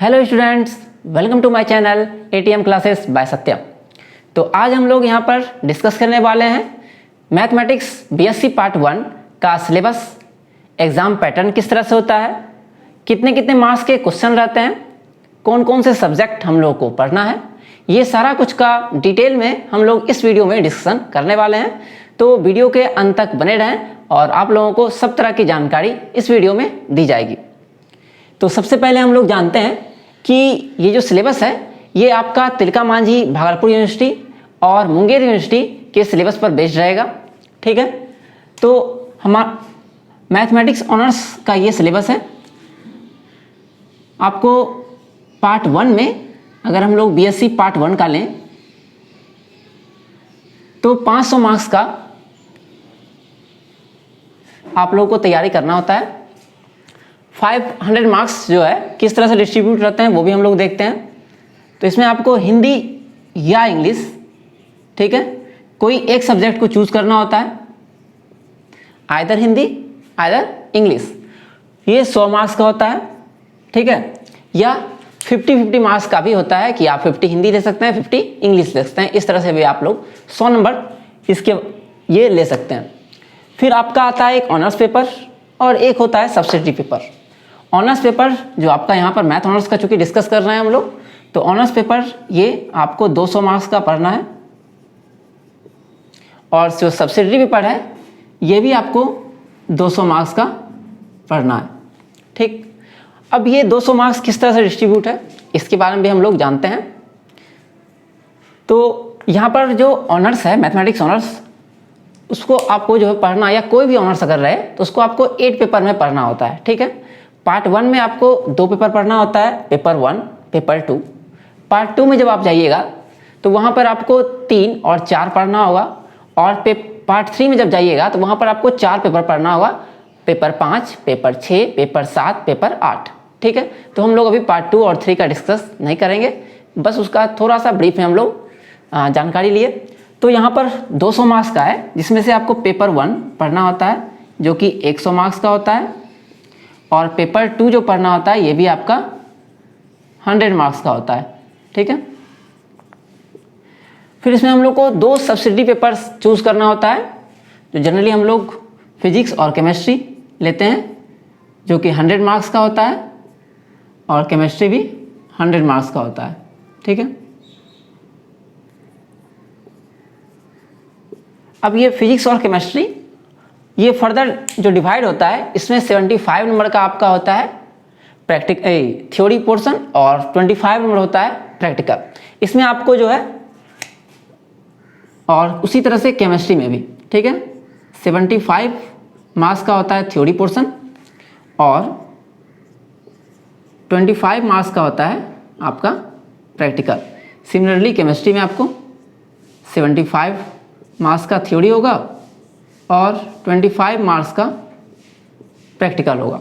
Hello students, welcome to my channel ATM classes by Satyam. तो आज हम लोग यहाँ पर डिस्कस करने वाले हैं मैथमेटिक्स बीएससी पार्ट 1 का सिलेबस, एग्ज़ाम पैटर्न किस तरह से होता है, कितने कितने मार्क्स के क्वेश्चन रहते हैं, कौन कौन से सब्जेक्ट हम लोग को पढ़ना है, ये सारा कुछ का डिटेल में हम लोग इस वीडियो में डिस्कशन करने वाले हैं। तो वीडियो के अंत तक बने रहें और आप लोगों को सब तरह की जानकारी इस वीडियो में दी जाएगी। तो सबसे पहले हम लोग जानते हैं कि ये जो सिलेबस है ये आपका तिलका मांझी भागलपुर यूनिवर्सिटी और मुंगेर यूनिवर्सिटी के सिलेबस पर बेस्ड रहेगा। ठीक है, तो हमारा मैथमेटिक्स ऑनर्स का ये सिलेबस है। आपको पार्ट 1 में अगर हम लोग बीएससी पार्ट 1 का लें तो 500 मार्क्स का आप लोगों को तैयारी करना होता है। 500 मार्क्स जो है किस तरह से डिस्ट्रीब्यूट रहते हैं वो भी हम लोग देखते हैं। तो इसमें आपको हिंदी या इंग्लिश, ठीक है, कोई एक सब्जेक्ट को चूज करना होता है, आइदर हिंदी आइदर इंग्लिश। ये 100 मार्क्स का होता है, ठीक है, या 50-50 मार्क्स का भी होता है कि आप 50 हिंदी ले सकते हैं, 50 इंग्लिश ले सकते हैं। इस तरह से भी आप लोग 100 नंबर इसके ये ले सकते हैं। फिर आपका आता है एक ऑनर्स पेपर और एक होता है सब्सिडरी पेपर। ऑनर्स पेपर जो आपका यहाँ पर मैथ ऑनर्स का चूँकि डिस्कस कर रहे हैं हम लोग, तो ऑनर्स पेपर ये आपको 200 मार्क्स का पढ़ना है और जो सब्सिडरी पेपर है ये भी आपको 200 मार्क्स का पढ़ना है। ठीक, अब ये 200 मार्क्स किस तरह से डिस्ट्रीब्यूट है इसके बारे में भी हम लोग जानते हैं। तो यहाँ पर जो ऑनर्स है मैथमेटिक्स ऑनर्स, उसको आपको जो है पढ़ना, या कोई भी ऑनर्स अगर रहे तो उसको आपको 8 पेपर में पढ़ना होता है। ठीक है, पार्ट 1 में आपको 2 पेपर पढ़ना होता है, पेपर 1 पेपर 2। पार्ट 2 में जब आप जाइएगा तो वहाँ पर आपको 3 और 4 पढ़ना होगा, और पार्ट 3 में जब जाइएगा तो वहाँ पर आपको 4 पेपर पढ़ना होगा, पेपर 5, पेपर 6, पेपर 7, पेपर 8। ठीक है, तो हम लोग अभी पार्ट 2 और 3 का डिस्कस नहीं करेंगे, बस उसका थोड़ा सा ब्रीफ में हम लोग जानकारी लिए। तो यहाँ पर 200 मार्क्स का है, जिसमें से आपको पेपर 1 पढ़ना होता है जो कि 100 मार्क्स का होता है, और पेपर 2 जो पढ़ना होता है ये भी आपका 100 मार्क्स का होता है। ठीक है, फिर इसमें हम लोग को 2 सब्सिडरी पेपर्स चूज़ करना होता है, जो जनरली हम लोग फिजिक्स और केमिस्ट्री लेते हैं, जो कि 100 मार्क्स का होता है, और केमिस्ट्री भी 100 मार्क्स का होता है। ठीक है, अब ये फिजिक्स और केमिस्ट्री ये फर्दर जो डिवाइड होता है, इसमें 75 नंबर का आपका होता है थ्योरी पोर्शन और 25 नंबर होता है प्रैक्टिकल। इसमें आपको जो है, और उसी तरह से केमिस्ट्री में भी, ठीक है, 75 मार्क्स का होता है थ्योरी पोर्शन और 25 मार्क्स का होता है आपका प्रैक्टिकल। सिमिलरली केमिस्ट्री में आपको 75 मार्क्स का थ्योरी होगा और 25 मार्क्स का प्रैक्टिकल होगा।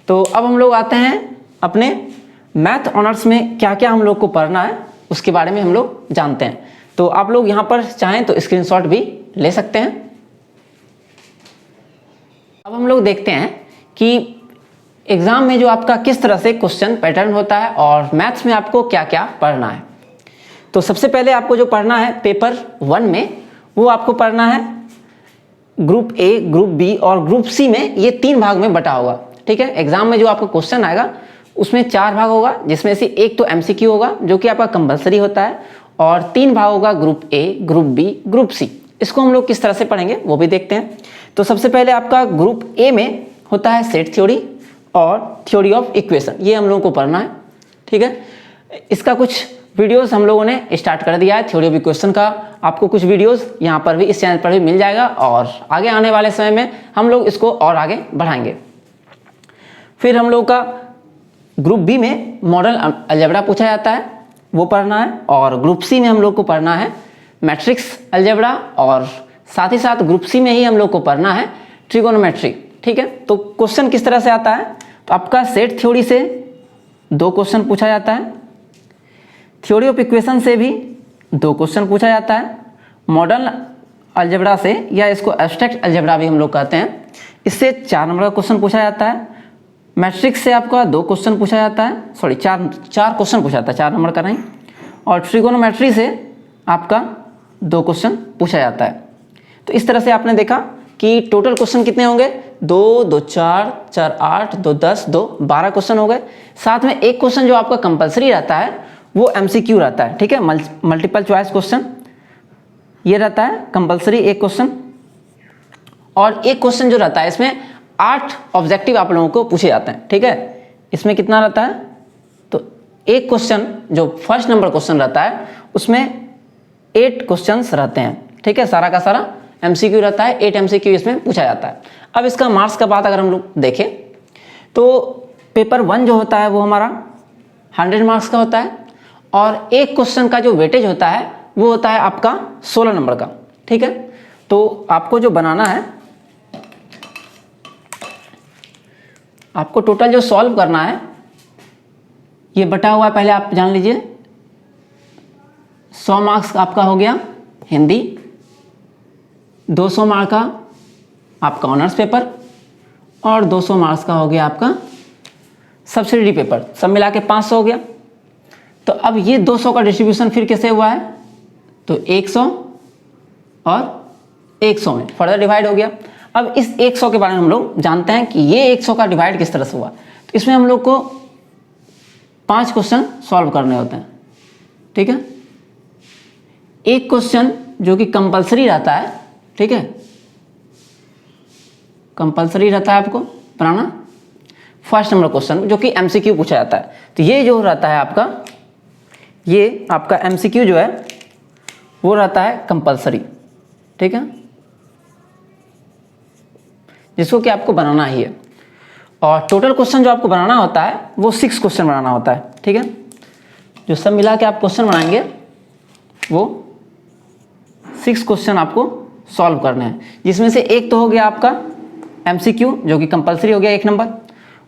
तो अब हम लोग आते हैं अपने मैथ ऑनर्स में क्या क्या हम लोग को पढ़ना है उसके बारे में हम लोग जानते हैं। तो आप लोग यहाँ पर चाहें तो स्क्रीनशॉट भी ले सकते हैं। अब हम लोग देखते हैं कि एग्ज़ाम में जो आपका किस तरह से क्वेश्चन पैटर्न होता है और मैथ्स में आपको क्या क्या पढ़ना है। तो सबसे पहले आपको जो पढ़ना है पेपर 1 में, वो आपको पढ़ना है ग्रुप ए, ग्रुप बी और ग्रुप सी में। ये 3 भाग में बटा होगा। ठीक है, एग्जाम में जो आपका क्वेश्चन आएगा उसमें 4 भाग होगा, जिसमें से एक तो एमसीक्यू होगा जो कि आपका कंपलसरी होता है, और 3 भाग होगा group A, group B, group C. इसको हम लोग किस तरह से पढ़ेंगे वो भी देखते हैं। तो सबसे पहले आपका ग्रुप ए में होता है सेट थ्योरी और थ्योरी ऑफ इक्वेशन, ये हम लोगों को पढ़ना है। ठीक है, इसका कुछ वीडियोस हम लोगों ने स्टार्ट कर दिया है थ्योरी ऑफ इक्वेशन का। आपको कुछ वीडियोस यहाँ पर भी, इस चैनल पर भी मिल जाएगा, और आगे आने वाले समय में हम लोग इसको और आगे बढ़ाएंगे। फिर हम लोग का ग्रुप बी में मॉडल अलजेब्रा पूछा जाता है, वो पढ़ना है, और ग्रुप सी में हम लोग को पढ़ना है मैट्रिक्स अलजेब्रा, और साथ ही साथ ग्रुप सी में ही हम लोग को पढ़ना है ट्रिगोनोमेट्री। ठीक है, तो क्वेश्चन किस तरह से आता है, तो आपका सेट थ्योरी से 2 क्वेश्चन पूछा जाता है, थ्योरी ऑफ इक्वेशन से भी 2 क्वेश्चन पूछा जाता है, मॉडल अलजेब्रा से, या इसको एब्स्ट्रैक्ट अलजेब्रा भी हम लोग कहते हैं, इससे 4 नंबर का क्वेश्चन पूछा जाता है, मैट्रिक्स से आपका 2 क्वेश्चन पूछा जाता है, सॉरी 4 क्वेश्चन पूछा जाता है, 4 नंबर का नहीं। और ट्रिगोनोमेट्री से आपका 2 क्वेश्चन पूछा जाता है। तो इस तरह से आपने देखा कि टोटल क्वेश्चन कितने होंगे, 2, 2, 4, 4, 8, 2, 10, 2, 12 क्वेश्चन हो गए। साथ में एक क्वेश्चन जो आपका कंपलसरी रहता है वो MCQ रहता है, ठीक है, मल्टीपल चॉइस क्वेश्चन ये रहता है कंपलसरी एक क्वेश्चन। और एक क्वेश्चन जो रहता है इसमें 8 ऑब्जेक्टिव आप लोगों को पूछे जाते हैं, ठीक है। इसमें कितना रहता है, तो एक क्वेश्चन जो फर्स्ट नंबर क्वेश्चन रहता है उसमें 8 क्वेश्चंस रहते हैं, ठीक है, सारा का सारा MCQ रहता है, 8 MCQ इसमें पूछा जाता है। अब इसका मार्क्स का बात अगर हम लोग देखें तो पेपर 1 जो होता है वो हमारा 100 मार्क्स का होता है, और एक क्वेश्चन का जो वेटेज होता है वो होता है आपका 16 नंबर का, ठीक है। तो आपको जो बनाना है, आपको टोटल जो सॉल्व करना है ये बटा हुआ है, पहले आप जान लीजिए। 100 मार्क्स आपका हो गया हिंदी, 200 मार्क्स का आपका ऑनर्स पेपर, और 200 मार्क्स का हो गया आपका सब्सिडरी पेपर, सब मिला के 500 हो गया। तो अब ये 200 का डिस्ट्रीब्यूशन फिर कैसे हुआ है, तो 100 और 100 में फर्दर डिवाइड हो गया। अब इस 100 के बारे में हम लोग जानते हैं कि ये 100 का डिवाइड किस तरह से हुआ। तो इसमें हम लोग को 5 क्वेश्चन सॉल्व करने होते हैं, ठीक है। एक क्वेश्चन जो कि कंपलसरी रहता है, ठीक है, कंपलसरी रहता है आपको बनाना फर्स्ट नंबर क्वेश्चन जो कि MCQ पूछा जाता है। तो ये जो रहता है आपका, ये आपका MCQ जो है वो रहता है कंपलसरी, ठीक है, जिसको कि आपको बनाना ही है। और टोटल क्वेश्चन जो आपको बनाना होता है वो 6 क्वेश्चन बनाना होता है, ठीक है। जो सब मिला के आप क्वेश्चन बनाएंगे वो 6 क्वेश्चन आपको सॉल्व करने हैं, जिसमें से एक तो हो गया आपका MCQ जो कि कंपलसरी हो गया 1 नंबर।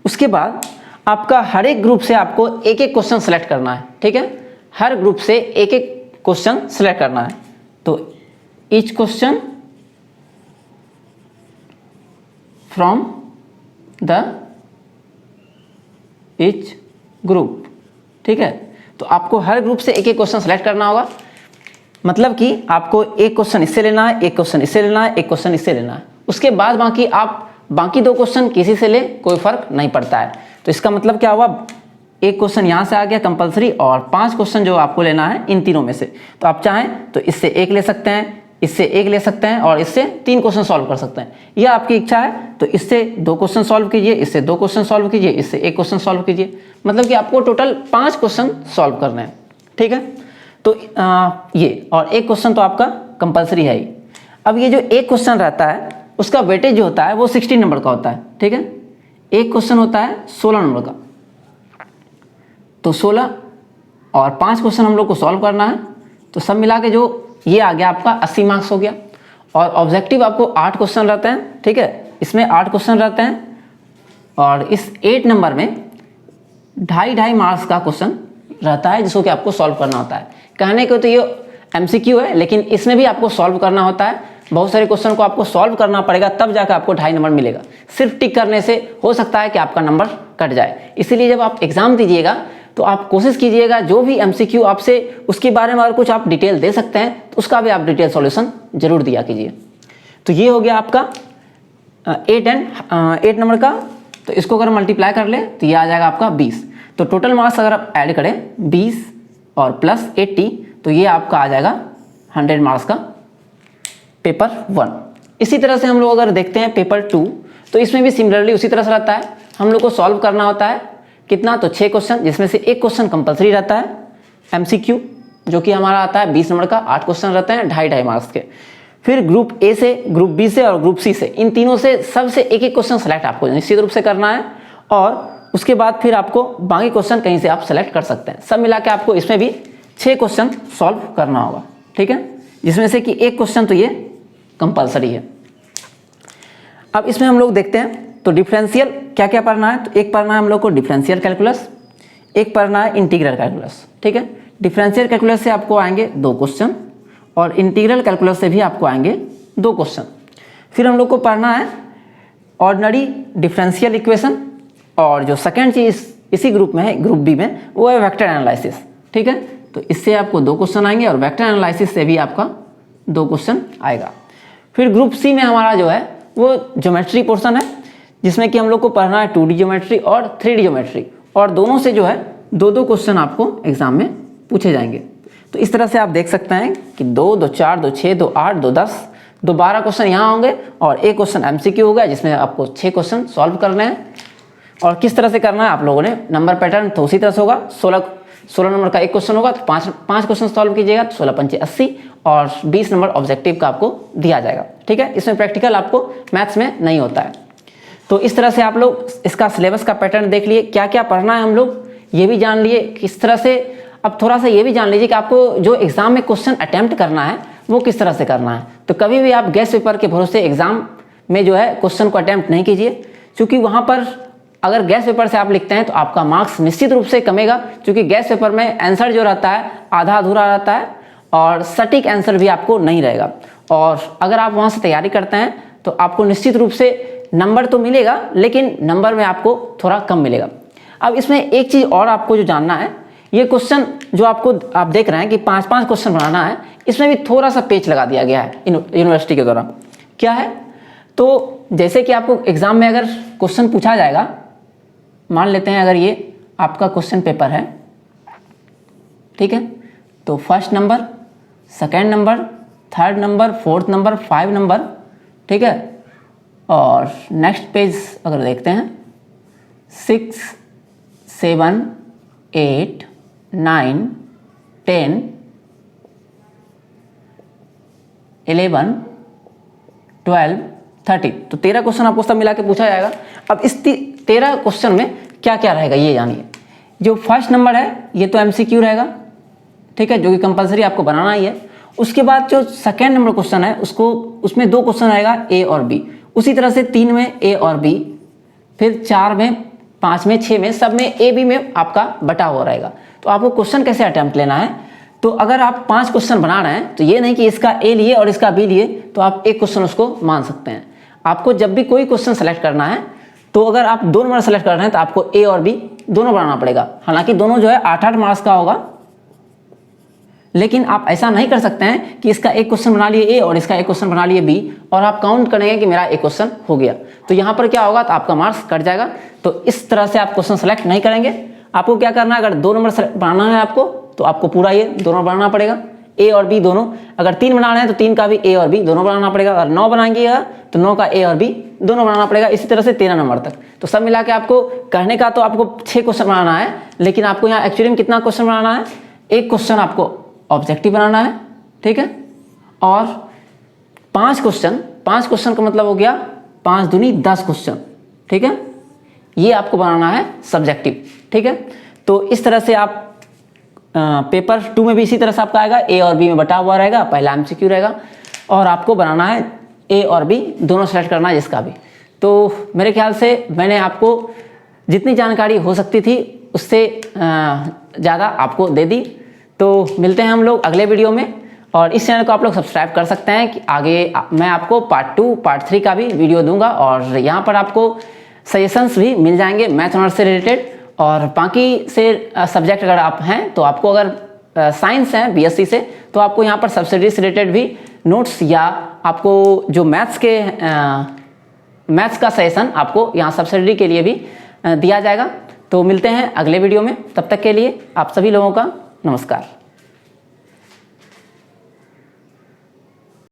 उसके बाद आपका हर एक ग्रुप से आपको एक एक क्वेश्चन सेलेक्ट करना है, ठीक है, हर ग्रुप से एक एक क्वेश्चन सेलेक्ट करना है। तो each question from the each group, ठीक है। तो आपको हर ग्रुप से एक एक क्वेश्चन सेलेक्ट करना होगा, मतलब कि आपको एक क्वेश्चन इससे लेना है, एक क्वेश्चन इससे लेना है, एक क्वेश्चन इससे लेना है। उसके बाद बाकी 2 क्वेश्चन किसी से ले कोई फर्क नहीं पड़ता है। तो इसका मतलब क्या हुआ, एक क्वेश्चन यहाँ से आ गया कंपलसरी, और 5 क्वेश्चन जो आपको लेना है इन तीनों में से। तो आप चाहें तो इससे एक ले सकते हैं, इससे एक ले सकते हैं, और इससे 3 क्वेश्चन सॉल्व कर सकते हैं, यह आपकी इच्छा है। तो इससे 2 क्वेश्चन सॉल्व कीजिए, इससे 2 क्वेश्चन सॉल्व कीजिए, इससे 1 क्वेश्चन सॉल्व कीजिए, मतलब कि आपको टोटल 5 क्वेश्चन सॉल्व करने हैं, ठीक है। तो ये और एक क्वेश्चन तो आपका कंपलसरी है ही। अब ये जो एक क्वेश्चन रहता है उसका वेटेज जो होता है वो 16 नंबर का होता है, ठीक है। एक क्वेश्चन होता है 16 नंबर का, तो 16 और 5 क्वेश्चन हम लोग को सॉल्व करना है। तो सब मिला के जो ये आ गया आपका 80 मार्क्स हो गया। और ऑब्जेक्टिव आपको 8 क्वेश्चन रहते हैं, ठीक है, इसमें 8 क्वेश्चन रहते हैं, और इस 8 नंबर में 2.5 मार्क्स का क्वेश्चन रहता है जिसको कि आपको सॉल्व करना होता है। कहने को तो ये MCQ है, लेकिन इसमें भी आपको सॉल्व करना होता है। बहुत सारे क्वेश्चन को आपको सॉल्व करना पड़ेगा, तब जाकर आपको 2.5 नंबर मिलेगा। सिर्फ टिक करने से हो सकता है कि आपका नंबर कट जाए। इसीलिए जब आप एग्जाम दीजिएगा तो आप कोशिश कीजिएगा जो भी MCQ आपसे उसके बारे में अगर कुछ आप डिटेल दे सकते हैं तो उसका भी आप डिटेल सॉल्यूशन जरूर दिया कीजिए। तो ये हो गया आपका 8 नंबर का। तो इसको अगर मल्टीप्लाई कर ले तो ये आ जाएगा आपका 20। तो टोटल मार्क्स अगर आप ऐड करें 20 और प्लस 80 तो ये आपका आ जाएगा 100 मार्क्स का पेपर 1। इसी तरह से हम लोग अगर देखते हैं पेपर 2 तो इसमें भी सिमिलरली उसी तरह से रहता है। हम लोग को सॉल्व करना होता है कितना, तो 6 क्वेश्चन, जिसमें से एक क्वेश्चन कंपलसरी रहता है MCQ जो कि हमारा आता है 20 नंबर का। 8 क्वेश्चन रहते हैं 2.5 मार्क्स के। फिर ग्रुप ए से, ग्रुप बी से और ग्रुप सी से, इन तीनों से सबसे एक एक क्वेश्चन सेलेक्ट आपको निश्चित रूप से करना है, और उसके बाद फिर आपको बाकी क्वेश्चन कहीं से आप सेलेक्ट कर सकते हैं। सब मिला के आपको इसमें भी 6 क्वेश्चन सॉल्व करना होगा, ठीक है, जिसमें से कि एक क्वेश्चन तो ये कंपलसरी है। अब इसमें हम लोग देखते हैं तो डिफरेंशियल क्या क्या पढ़ना है। तो एक पढ़ना है हम लोग को डिफरेंशियल कैलकुलस, एक पढ़ना है इंटीग्रल कैलकुलस, ठीक है। डिफरेंशियल कैलकुलस से आपको आएंगे 2 क्वेश्चन, और इंटीग्रल कैलकुलस से भी आपको आएंगे 2 क्वेश्चन। फिर हम लोग को पढ़ना है ऑर्डिनरी डिफरेंशियल इक्वेशन, और जो सेकेंड चीज़ इसी ग्रुप में है, ग्रुप बी में, वो है वेक्टर एनालिसिस। ठीक है, तो इससे आपको 2 क्वेश्चन आएंगे और वेक्टर एनालिसिस से भी आपका 2 क्वेश्चन आएगा। फिर ग्रुप सी में हमारा जो है वो ज्योमेट्री पोर्शन है, जिसमें कि हम लोग को पढ़ना है 2D ज्योमेट्री और 3D ज्योमेट्री, और दोनों से जो है 2-2 क्वेश्चन आपको एग्जाम में पूछे जाएंगे। तो इस तरह से आप देख सकते हैं कि 2, 2, 4, 2, 6, 2, 8, 2, 10, 2, 12 क्वेश्चन यहाँ होंगे और एक क्वेश्चन MCQ होगा, जिसमें आपको 6 क्वेश्चन सॉल्व करने हैं। और किस तरह से करना है आप लोगों ने, नंबर पैटर्न तो उसी तरह से होगा। 16 नंबर का एक क्वेश्चन होगा तो 5 क्वेश्चन सॉल्व कीजिएगा, 16 पंचे 80, और 20 नंबर ऑब्जेक्टिव का आपको दिया जाएगा। ठीक है, इसमें प्रैक्टिकल आपको मैथ्स में नहीं होता है। तो इस तरह से आप लोग इसका सिलेबस का पैटर्न देख लिए, क्या क्या पढ़ना है हम लोग ये भी जान लिए किस तरह से। अब थोड़ा सा ये भी जान लीजिए कि आपको जो एग्जाम में क्वेश्चन अटेम्प्ट करना है वो किस तरह से करना है। तो कभी भी आप गेस्ट पेपर के भरोसे एग्जाम में जो है क्वेश्चन को अटेम्प्ट नहीं कीजिए, क्योंकि वहाँ पर अगर गेस्ट पेपर से आप लिखते हैं तो आपका मार्क्स निश्चित रूप से कमेगा, क्योंकि गेस्ट पेपर में आंसर जो रहता है आधा अधूरा रहता है और सटीक आंसर भी आपको नहीं रहेगा। और अगर आप वहाँ से तैयारी करते हैं तो आपको निश्चित रूप से नंबर तो मिलेगा, लेकिन नंबर में आपको थोड़ा कम मिलेगा। अब इसमें एक चीज़ और आपको जो जानना है, ये क्वेश्चन जो आप देख रहे हैं कि 5-5 क्वेश्चन बनाना है, इसमें भी थोड़ा सा पेच लगा दिया गया है यूनिवर्सिटी के द्वारा। क्या है, तो जैसे कि आपको एग्जाम में अगर क्वेश्चन पूछा जाएगा, मान लेते हैं अगर ये आपका क्वेश्चन पेपर है, ठीक है, तो first number, second number, third number, fourth number, 5 number, ठीक है, और नेक्स्ट पेज अगर देखते हैं 6, 7, 8, 9, 10, 11, 12, 13, तो 13 क्वेश्चन आपको सब मिला के पूछा जाएगा। अब इस 13 क्वेश्चन में क्या क्या रहेगा ये जानिए। जो फर्स्ट नंबर है ये तो MCQ रहेगा, ठीक है, जो कि कंपलसरी आपको बनाना ही है। उसके बाद जो सेकेंड नंबर क्वेश्चन है उसमें 2 क्वेश्चन आएगा A और B, उसी तरह से 3 में A और B, फिर 4 में, 5 में, 6 में, सब में A B में आपका बटा हुआ रहेगा। तो आपको क्वेश्चन कैसे अटेम्प्ट लेना है, तो अगर आप 5 क्वेश्चन बना रहे हैं तो ये नहीं कि इसका A लिए और इसका B लिए तो आप एक क्वेश्चन उसको मान सकते हैं। आपको जब भी कोई क्वेश्चन सेलेक्ट करना है तो अगर आप 2 नंबर सेलेक्ट कर रहे हैं तो आपको A और B दोनों बनाना पड़ेगा। हालांकि दोनों जो है 8-8 मार्क्स का होगा, लेकिन आप ऐसा नहीं कर सकते हैं कि इसका एक क्वेश्चन बना लिए A और इसका एक क्वेश्चन बना लिए B और आप काउंट करेंगे कि मेरा एक क्वेश्चन हो गया, तो यहाँ पर क्या होगा, तो आपका मार्क्स कट जाएगा। तो इस तरह से आप क्वेश्चन सेलेक्ट नहीं करेंगे। आपको क्या करना है, अगर 2 नंबर बनाना है आपको तो आपको पूरा ये दोनों बनाना पड़ेगा, A और B दोनों। अगर 3 बनाना है तो 3 का भी A और B दोनों बनाना पड़ेगा। अगर 9 बनाएंगे तो 9 का A और B दोनों बनाना पड़ेगा। इसी तरह से 13 नंबर तक। तो सब मिला के आपको कहने का तो आपको 6 क्वेश्चन बनाना है, लेकिन आपको यहाँ एक्चुअली में कितना क्वेश्चन बनाना है, एक क्वेश्चन आपको ऑब्जेक्टिव बनाना है, ठीक है, और 5 क्वेश्चन का मतलब हो गया 5 दूनी 10 क्वेश्चन, ठीक है, ये आपको बनाना है सब्जेक्टिव, ठीक है। तो इस तरह से आप पेपर 2 में भी इसी तरह से आपका आएगा, A और B में बटा हुआ रहेगा, पहला MCQ रहेगा, और आपको बनाना है A और B दोनों सेलेक्ट करना है जिसका भी। तो मेरे ख्याल से मैंने आपको जितनी जानकारी हो सकती थी उससे ज़्यादा आपको दे दी। तो मिलते हैं हम लोग अगले वीडियो में, और इस चैनल को आप लोग सब्सक्राइब कर सकते हैं कि आगे मैं आपको पार्ट 2, पार्ट 3 का भी वीडियो दूंगा, और यहाँ पर आपको सजेशंस भी मिल जाएंगे मैथ ऑनर्स से रिलेटेड। और बाकी से सब्जेक्ट अगर आप हैं तो आपको अगर साइंस है BSc से तो आपको यहाँ पर सब्सिडी से रिलेटेड भी नोट्स, या आपको जो मैथ्स का सेशन आपको यहाँ सब्सिडी के लिए भी दिया जाएगा। तो मिलते हैं अगले वीडियो में, तब तक के लिए आप सभी लोगों का नमस्कार।